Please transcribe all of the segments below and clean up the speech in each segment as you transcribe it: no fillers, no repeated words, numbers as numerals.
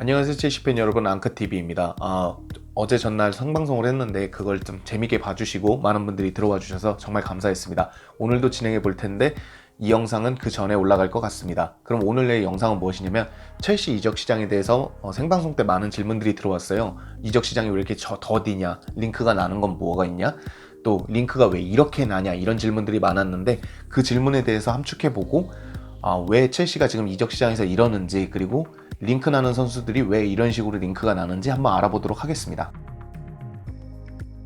안녕하세요, 첼시팬 여러분. 앙크TV입니다. 어제 전날 생방송을 했는데 그걸 좀 재밌게 봐주시고 많은 분들이 들어와 주셔서 정말 감사했습니다. 오늘도 진행해 볼 텐데 이 영상은 그 전에 올라갈 것 같습니다. 그럼 오늘의 영상은 무엇이냐면 첼시 이적 시장에 대해서 생방송 때 많은 질문들이 들어왔어요. 이적 시장이 왜 이렇게 더디냐? 링크가 나는 건 뭐가 있냐? 또 링크가 왜 이렇게 나냐? 이런 질문들이 많았는데 그 질문에 대해서 함축해보고 왜 첼시가 지금 이적 시장에서 이러는지, 그리고 링크 나는 선수들이 왜 이런 식으로 링크가 나는지 한번 알아보도록 하겠습니다.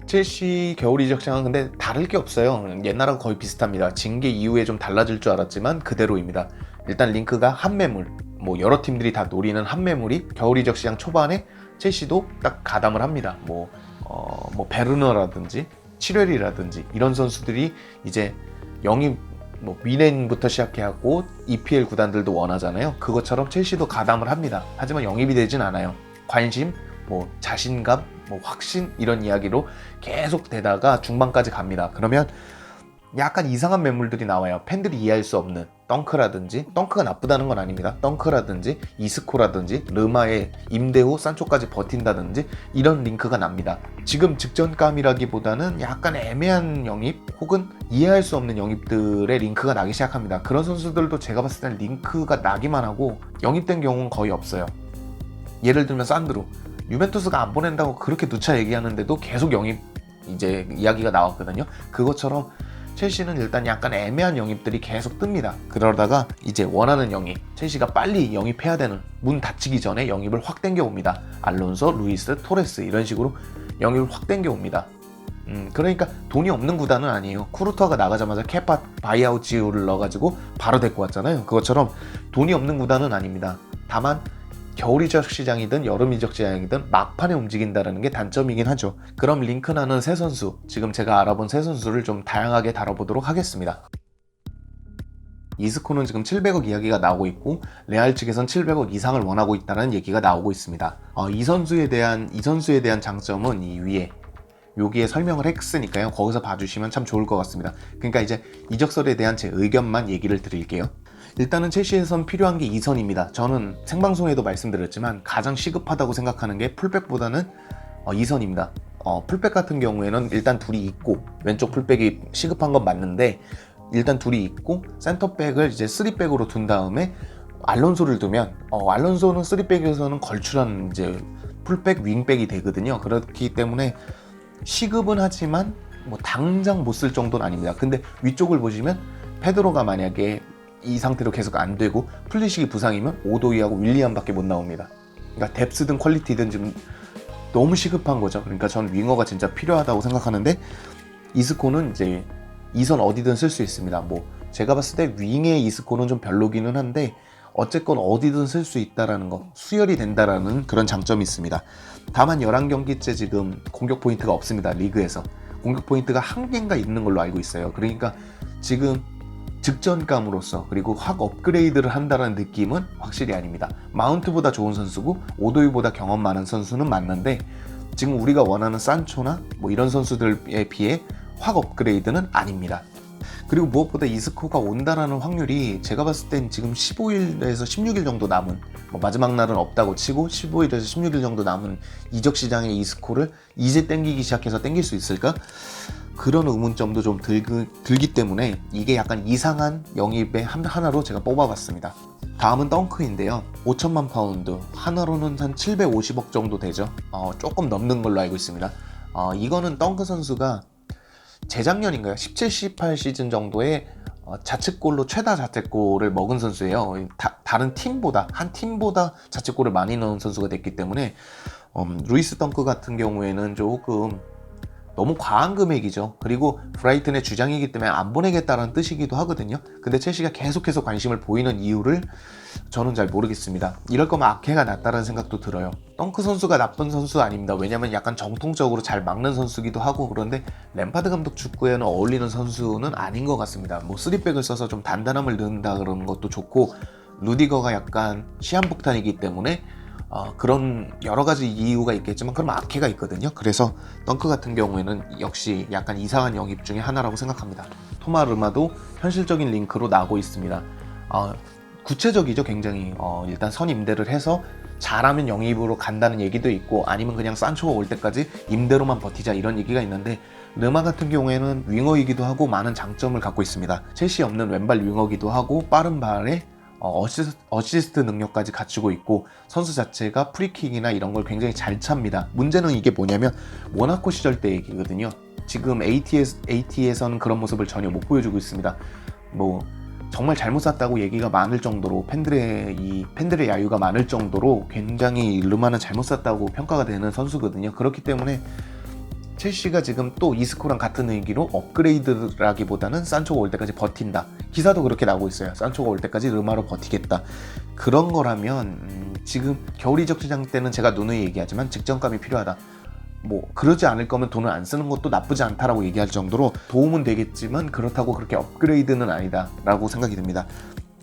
첼시 겨울 이적 시장은 근데 다를 게 없어요. 옛날하고 거의 비슷합니다. 징계 이후에 좀 달라질 줄 알았지만 그대로입니다. 일단 링크가 한 매물, 여러 팀들이 다 노리는 한 매물이 겨울 이적 시장 초반에 첼시도 딱 가담을 합니다. 베르너라든지 치렐이라든지 이런 선수들이 이제 영입 미넨부터 시작해갖고 EPL 구단들도 원하잖아요. 그것처럼 첼시도 가담을 합니다. 하지만 영입이 되진 않아요. 관심, 자신감, 확신 이런 이야기로 계속 되다가 중반까지 갑니다. 그러면 약간 이상한 매물들이 나와요. 팬들이 이해할 수 없는 덩크라든지, 덩크가 나쁘다는 건 아닙니다. 덩크라든지 이스코라든지 르마의 임대 후 산초까지 버틴다든지 이런 링크가 납니다. 지금 직전감이라기보다는 약간 애매한 영입 혹은 이해할 수 없는 영입들의 링크가 나기 시작합니다. 그런 선수들도 제가 봤을 때는 링크가 나기만 하고 영입된 경우는 거의 없어요. 예를 들면 산드로, 유벤투스가 안 보낸다고 그렇게 누차 얘기하는데도 계속 영입 이제 이야기가 나왔거든요. 그것처럼 첼시는 일단 약간 애매한 영입들이 계속 뜹니다. 그러다가 이제 원하는 영입, 첼시가 빨리 영입해야 되는, 문 닫히기 전에 영입을 확 당겨옵니다. 알론소, 루이스, 토레스 이런 식으로 영입을 확 당겨옵니다. 그러니까 돈이 없는 구단은 아니에요. 쿠르투아가 나가자마자 케파 바이아웃 지우를 넣어가지고 바로 데리고 왔잖아요. 그것처럼 돈이 없는 구단은 아닙니다. 다만 겨울 이적 시장이든 여름 이적 시장이든 막판에 움직인다는 게 단점이긴 하죠. 그럼 링크 나는 세 선수, 지금 제가 알아본 세 선수를 좀 다양하게 다뤄보도록 하겠습니다. 이스코는 지금 700억 이야기가 나오고 있고 레알 측에선 700억 이상을 원하고 있다는 얘기가 나오고 있습니다. 이 선수에 대한 장점은 이 위에 여기에 설명을 했으니까요. 거기서 봐주시면 참 좋을 것 같습니다. 그러니까 이제 이적설에 대한 제 의견만 얘기를 드릴게요. 일단은 첼시에선 필요한 게 2선입니다. 저는 생방송에도 말씀드렸지만 가장 시급하다고 생각하는 게 풀백보다는 2선입니다. 풀백 같은 경우에는 일단 둘이 있고, 왼쪽 풀백이 시급한 건 맞는데 일단 둘이 있고 센터백을 이제 3백으로 둔 다음에 알론소를 두면 알론소는 3백에서는 걸출한 이제 풀백, 윙백이 되거든요. 그렇기 때문에 시급은 하지만 당장 못 쓸 정도는 아닙니다. 근데 위쪽을 보시면 페드로가 만약에 이 상태로 계속 안 되고 플리식이 부상이면 오도이하고 윌리엄밖에 못 나옵니다. 그러니까 뎁스든 퀄리티든 지금 너무 시급한 거죠. 그러니까 저는 윙어가 진짜 필요하다고 생각하는데 이스코는 이제 2선 어디든 쓸 수 있습니다. 제가 봤을 때 윙의 이스코는 좀 별로기는 한데 어쨌건 어디든 쓸 수 있다라는 거, 수혈이 된다라는 그런 장점이 있습니다. 다만 11경기째 지금 공격 포인트가 없습니다. 리그에서 공격 포인트가 한 개인가 있는 걸로 알고 있어요. 그러니까 지금 직전감으로써 그리고 확 업그레이드를 한다는 느낌은 확실히 아닙니다. 마운트보다 좋은 선수고 오도이보다 경험 많은 선수는 맞는데 지금 우리가 원하는 산초나 이런 선수들에 비해 확 업그레이드는 아닙니다. 그리고 무엇보다 이스코가 온다라는 확률이 제가 봤을 땐 지금 15일에서 16일 정도 남은, 마지막 날은 없다고 치고 15일에서 16일 정도 남은 이적 시장의 이스코를 이제 땡기기 시작해서 땡길 수 있을까? 그런 의문점도 좀 들기 때문에 이게 약간 이상한 영입의 하나로 제가 뽑아봤습니다. 다음은 덩크인데요. 5천만 파운드, 하나로는 한 750억 정도 되죠. 조금 넘는 걸로 알고 있습니다. 이거는 덩크 선수가 재작년인가요? 17, 18 시즌 정도에 자책골로 최다 자책골을 먹은 선수예요. 다른 팀보다, 한 팀보다 자책골을 많이 넣은 선수가 됐기 때문에 루이스 덩크 같은 경우에는 조금 너무 과한 금액이죠. 그리고 브라이튼의 주장이기 때문에 안 보내겠다는 뜻이기도 하거든요. 근데 첼시가 계속해서 관심을 보이는 이유를 저는 잘 모르겠습니다. 이럴 거면 아케가 낫다는 생각도 들어요. 덩크 선수가 나쁜 선수 아닙니다. 왜냐면 약간 정통적으로 잘 막는 선수기도 하고, 그런데 램파드 감독 축구에는 어울리는 선수는 아닌 것 같습니다. 3백을 써서 좀 단단함을 넣는다 그러는 것도 좋고, 루디거가 약간 시한폭탄이기 때문에 그런 여러 가지 이유가 있겠지만 그럼 아케가 있거든요. 그래서 덩크 같은 경우에는 역시 약간 이상한 영입 중에 하나라고 생각합니다. 토마르마도 현실적인 링크로 나오고 있습니다. 구체적이죠. 굉장히 일단 선 임대를 해서 잘하면 영입으로 간다는 얘기도 있고 아니면 그냥 산초가 올 때까지 임대로만 버티자 이런 얘기가 있는데 르마 같은 경우에는 윙어이기도 하고 많은 장점을 갖고 있습니다. 첼시 없는 왼발 윙어기도 하고 빠른 발에 어시스트 능력까지 갖추고 있고 선수 자체가 프리킥이나 이런 걸 굉장히 잘 찹니다. 문제는 이게 뭐냐면 모나코 시절 때 얘기거든요. 지금 AT에서는 그런 모습을 전혀 못 보여주고 있습니다. 뭐 정말 잘못 샀다고 얘기가 많을 정도로 팬들의 야유가 많을 정도로 굉장히 르마는 잘못 샀다고 평가가 되는 선수거든요. 그렇기 때문에 첼시가 지금 또 이스코랑 같은 의기로 업그레이드라기보다는 산초가 올 때까지 버틴다. 기사도 그렇게 나오고 있어요. 산초가 올 때까지 르마로 버티겠다. 그런 거라면 지금 겨울 이적 시장 때는 제가 누누이 얘기하지만 직전감이 필요하다. 뭐 그러지 않을 거면 돈을 안 쓰는 것도 나쁘지 않다라고 얘기할 정도로 도움은 되겠지만 그렇다고 그렇게 업그레이드는 아니다 라고 생각이 듭니다.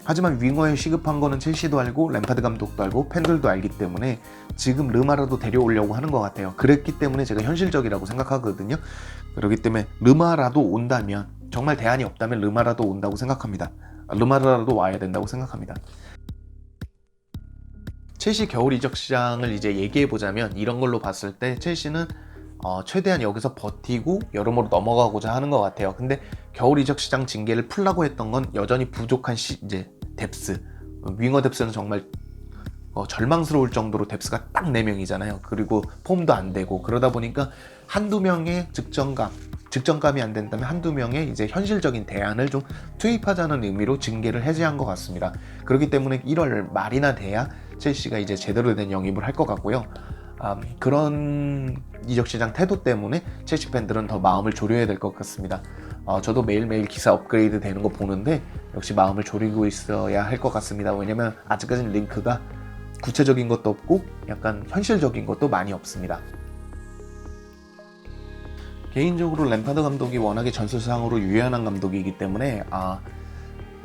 하지만 윙어에 시급한 거는 첼시도 알고 램파드 감독도 알고 팬들도 알기 때문에 지금 르마라도 데려오려고 하는 것 같아요. 그랬기 때문에 제가 현실적이라고 생각하거든요. 그렇기 때문에 르마라도 온다면 정말 대안이 없다면 르마라도 온다고 생각합니다. 르마라도 와야 된다고 생각합니다. 첼시 겨울 이적 시장을 이제 얘기해 보자면 이런 걸로 봤을 때 첼시는 최대한 여기서 버티고 여름으로 넘어가고자 하는 것 같아요. 근데 겨울 이적 시장 징계를 풀라고 했던 건 여전히 부족한 이제 뎁스, 윙어 뎁스는 정말 절망스러울 정도로 뎁스가 딱 4명이잖아요. 그리고 폼도 안 되고 그러다 보니까 한두 명의 직전감이 안 된다면 한두 명의 이제 현실적인 대안을 좀 투입하자는 의미로 징계를 해제한 것 같습니다. 그렇기 때문에 1월 말이나 돼야 첼시가 이제 제대로 된 영입을 할 것 같고요. 그런 이적시장 태도 때문에 첼시 팬들은 더 마음을 졸여야 될 것 같습니다. 저도 매일매일 기사 업그레이드 되는 거 보는데 역시 마음을 졸이고 있어야 할 것 같습니다. 왜냐면 아직까지는 링크가 구체적인 것도 없고 약간 현실적인 것도 많이 없습니다. 개인적으로 램파드 감독이 워낙에 전술상으로 유연한 감독이기 때문에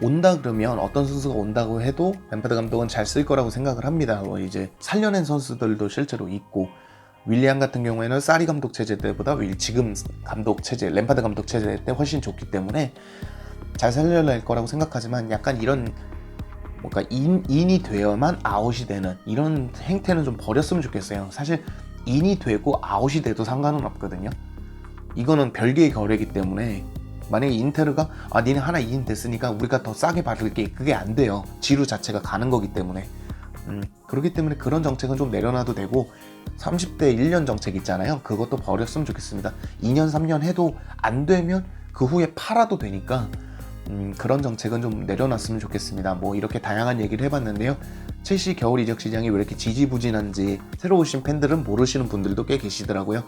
온다 그러면 어떤 선수가 온다고 해도 램파드 감독은 잘 쓸 거라고 생각을 합니다. 이제 살려낸 선수들도 실제로 있고 윌리안 같은 경우에는 사리 감독 체제 때보다 지금 감독 체제, 램파드 감독 체제 때 훨씬 좋기 때문에 잘 살려낼 거라고 생각하지만 약간 이런 뭔가 인이 되어만 아웃이 되는 이런 행태는 좀 버렸으면 좋겠어요. 사실 인이 되고 아웃이 돼도 상관은 없거든요. 이거는 별개의 거래이기 때문에 만약에 인테르가 니네 하나 2인 됐으니까 우리가 더 싸게 받을게, 그게 안 돼요. 지루 자체가 가는 거기 때문에 그렇기 때문에 그런 정책은 좀 내려놔도 되고 30대 1년 정책 있잖아요. 그것도 버렸으면 좋겠습니다. 2년 3년 해도 안 되면 그 후에 팔아도 되니까 그런 정책은 좀 내려놨으면 좋겠습니다. 뭐 이렇게 다양한 얘기를 해봤는데요. 첼시 겨울 이적 시장이 왜 이렇게 지지부진한지 새로 오신 팬들은 모르시는 분들도 꽤 계시더라고요.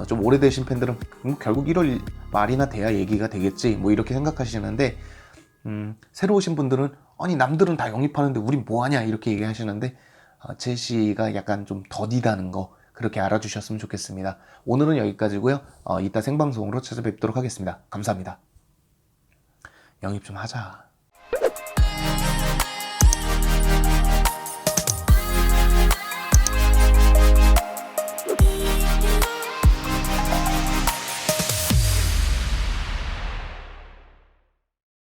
좀 오래되신 팬들은 결국 1월 말이나 돼야 얘기가 되겠지 뭐 이렇게 생각하시는데 새로 오신 분들은 아니 남들은 다 영입하는데 우린 뭐하냐 이렇게 얘기하시는데 첼시가 약간 좀 더디다는 거 그렇게 알아주셨으면 좋겠습니다. 오늘은 여기까지고요. 이따 생방송으로 찾아뵙도록 하겠습니다. 감사합니다. 영입 좀 하자.